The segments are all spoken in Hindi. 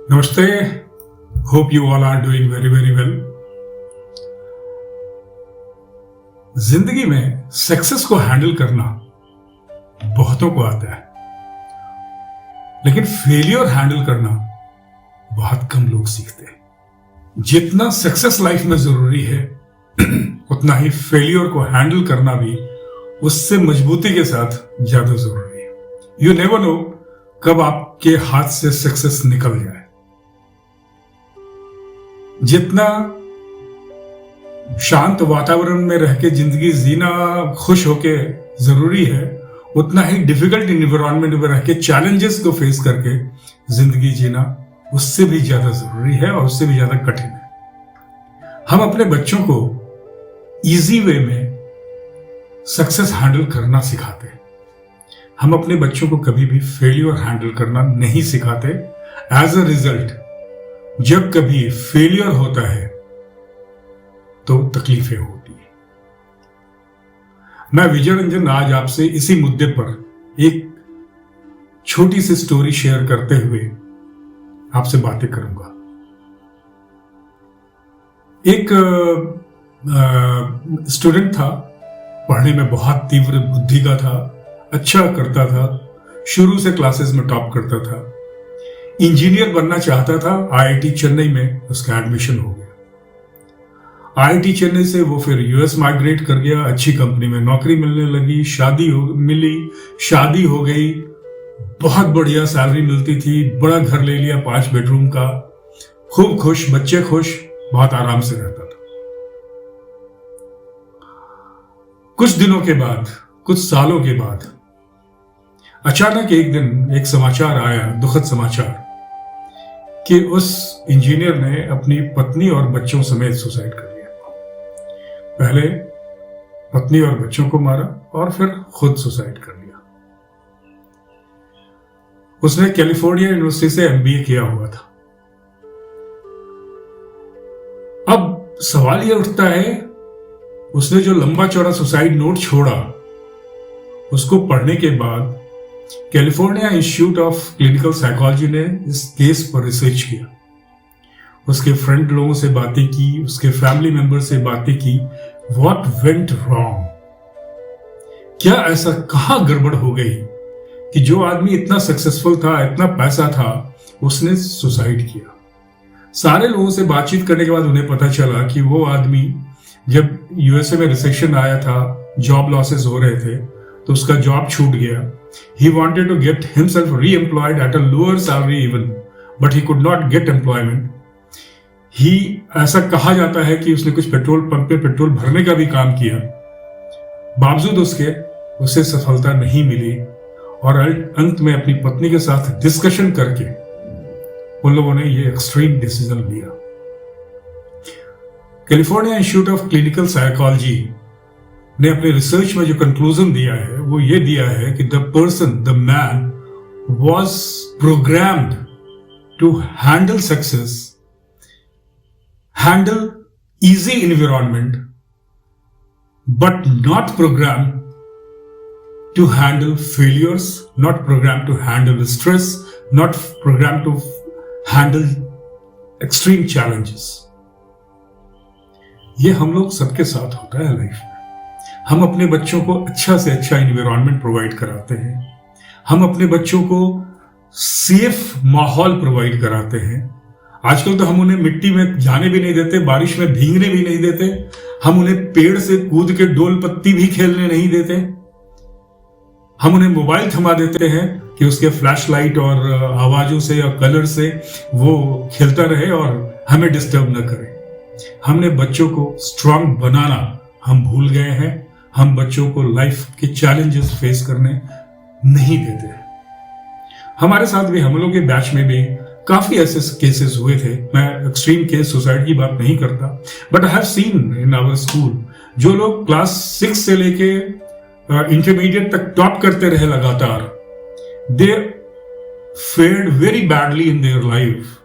नमस्ते. Hope you all are doing very very well. जिंदगी में सक्सेस को हैंडल करना बहुतों को आता है, लेकिन फेलियर हैंडल करना बहुत कम लोग सीखते हैं. जितना सक्सेस लाइफ में जरूरी है उतना ही फेलियर को हैंडल करना भी उससे मजबूती के साथ ज्यादा जरूरी है. यू नेवर नो कब आपके हाथ से सक्सेस निकल जाए. जितना शांत वातावरण में रह के जिंदगी जीना खुश होके जरूरी है, उतना ही डिफिकल्ट इन्वायरमेंट में रह के चैलेंजेस को फेस करके जिंदगी जीना उससे भी ज्यादा जरूरी है और उससे भी ज्यादा कठिन है. हम अपने बच्चों को इजी वे में सक्सेस हैंडल करना सिखाते हैं. हम अपने बच्चों को कभी भी फेलियर हैंडल करना नहीं सिखाते. एज अ रिजल्ट जब कभी फेलियर होता है तो तकलीफें होती है. मैं विजय रंजन आज आपसे इसी मुद्दे पर एक छोटी सी स्टोरी शेयर करते हुए आपसे बातें करूंगा. एक स्टूडेंट था, पढ़ने में बहुत तीव्र बुद्धि का था, अच्छा करता था, शुरू से क्लासेस में टॉप करता था, इंजीनियर बनना चाहता था. आईआईटी चेन्नई में उसका एडमिशन हो गया. आईआईटी चेन्नई से वो फिर यूएस माइग्रेट कर गया. अच्छी कंपनी में नौकरी मिलने लगी, शादी हो गई, बहुत बढ़िया सैलरी मिलती थी, बड़ा घर ले लिया 5 बेडरूम का, खूब खुश, बच्चे खुश, बहुत आराम से रहता था. कुछ दिनों के बाद, कुछ सालों के बाद अचानक एक दिन एक समाचार आया, दुखद समाचार, कि उस इंजीनियर ने अपनी पत्नी और बच्चों समेत सुसाइड कर लिया. पहले पत्नी और बच्चों को मारा और फिर खुद सुसाइड कर लिया. उसने कैलिफोर्निया यूनिवर्सिटी से एमबीए किया हुआ था. अब सवाल यह उठता है, उसने जो लंबा चौड़ा सुसाइड नोट छोड़ा, उसको पढ़ने के बाद California institute of clinical psychology ने इस केस पर रिसर्च किया. उसके फ्रेंड लोगों से बातें की, उसके फैमिली मेंबर से बातें की. What went wrong? क्या ऐसा कहां गड़बड़ हो गई कि जो आदमी इतना सक्सेसफुल था, इतना पैसा था, उसने सुसाइड किया? सारे लोगों से बातचीत करने के बाद उन्हें पता चला कि वो आदमी जब यूएसए में रिसेशन आया था, जॉब लॉसेस हो रहे थे, तो उसका जॉब छूट गया. He wanted to get himself re-employed at a lower salary even, but he could not get employment. ऐसा कहा जाता है कि उसने कुछ पेट्रोल पंप पे पेट्रोल भरने का भी काम किया, बावजूद उसे सफलता नहीं मिली. और अंत में अपनी पत्नी के साथ डिस्कशन करके उन लोगों ने ये एक्सट्रीम डिसीजन लिया. California institute of clinical psychology ने अपने रिसर्च में जो कंक्लूजन दिया है वो ये दिया है कि the man was programmed to handle success, handle easy environment, but not program to handle failures, not program to handle stress, not program to handle extreme challenges. ये हम लोग सबके साथ होता है लाइफ में. हम अपने बच्चों को अच्छा से अच्छा इन्वायरमेंट प्रोवाइड कराते हैं. हम अपने बच्चों को सेफ माहौल प्रोवाइड कराते हैं. आजकल तो हम उन्हें मिट्टी में जाने भी नहीं देते, बारिश में भीगने भी नहीं देते. हम उन्हें पेड़ से कूद के डोल पत्ती भी खेलने नहीं देते. हम उन्हें मोबाइल थमा देते हैं कि उसके फ्लैश लाइट और आवाजों से या कलर से वो खेलता रहे और हमें डिस्टर्ब न करे. हमने बच्चों को स्ट्रांग बनाना हम भूल गए हैं. हम बच्चों को लाइफ के चैलेंजेस फेस करने नहीं देते. हमारे साथ भी, हम लोग के बैच में भी काफी ऐसे केसेस हुए थे. मैं एक्सट्रीम केस सुसाइड की बात नहीं करता, but I have seen in our school जो लोग क्लास 6 से लेके इंटरमीडिएट तक टॉप करते रहे लगातार. They fared very badly in their life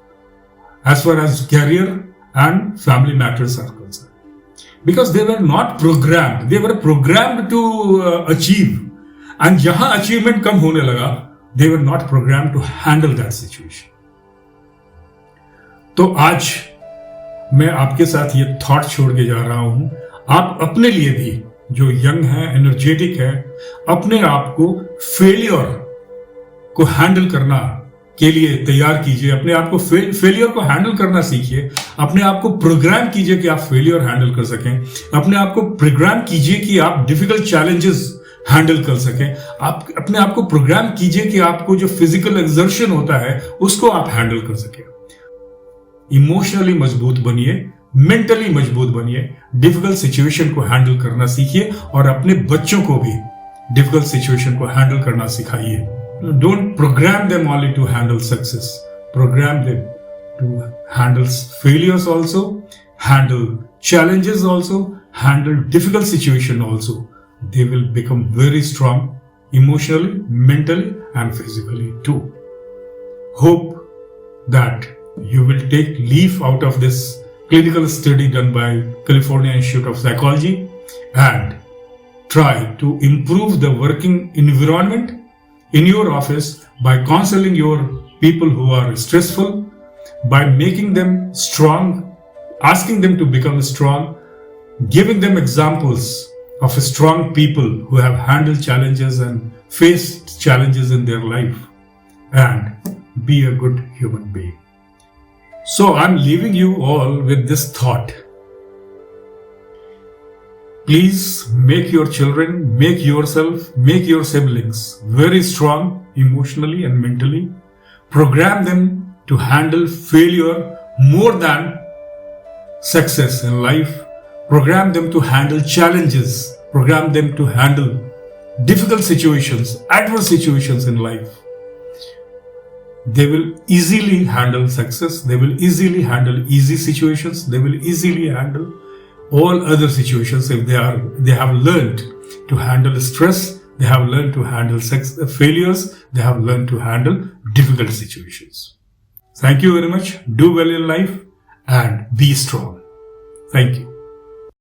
as far as career and family matters are concern. Because they were not programmed, they were programmed to achieve, and जहां अचीवमेंट कम होने लगा, they were not programmed to handle that situation. तो आज मैं आपके साथ ये थॉट छोड़ के जा रहा हूं, आप अपने लिए भी जो यंग है, एनर्जेटिक है, अपने आप को फेलियर को हैंडल करना के लिए तैयार कीजिए। अपने आप को फेलियर को हैंडल करना सीखिए। अपने आप को प्रोग्राम कीजिए कि आप फेलियर हैंडल कर सकें। अपने आप को प्रोग्राम कीजिए कि आप डिफिकल्ट चैलेंजेस हैंडल कर सकें। आप अपने आप को प्रोग्राम कीजिए कि आपको जो फिजिकल एक्सर्शन होता है उसको आप हैंडल कर सकें। इमोशनली मजबूत बनिए, मेंटली मजबूत बनिए, डिफिकल्ट सिचुएशन को हैंडल करना सीखिए और अपने बच्चों को भी डिफिकल्ट सिचुएशन को हैंडल करना सिखाइए। Don't program them only to handle success, program them to handle failures also, handle challenges also, handle difficult situation also. They will become very strong emotionally, mentally and physically too. Hope that you will take leaf out of this clinical study done by California Institute of Psychology and try to improve the working environment in your office by counseling your people who are stressful, by making them strong, asking them to become strong, giving them examples of strong people who have handled challenges and faced challenges in their life, and be a good human being. So I'm leaving you all with this thought. Please make your children, make yourself, make your siblings very strong emotionally and mentally. Program them to handle failure more than success in life. Program them to handle challenges. Program them to handle difficult situations, adverse situations in life. They will easily handle success. They will easily handle easy situations. They will easily handle all other situations if they have learned to handle stress. They have learned to handle failures. They have learned to handle difficult situations. Thank you very much. Do well in life and be strong. Thank you.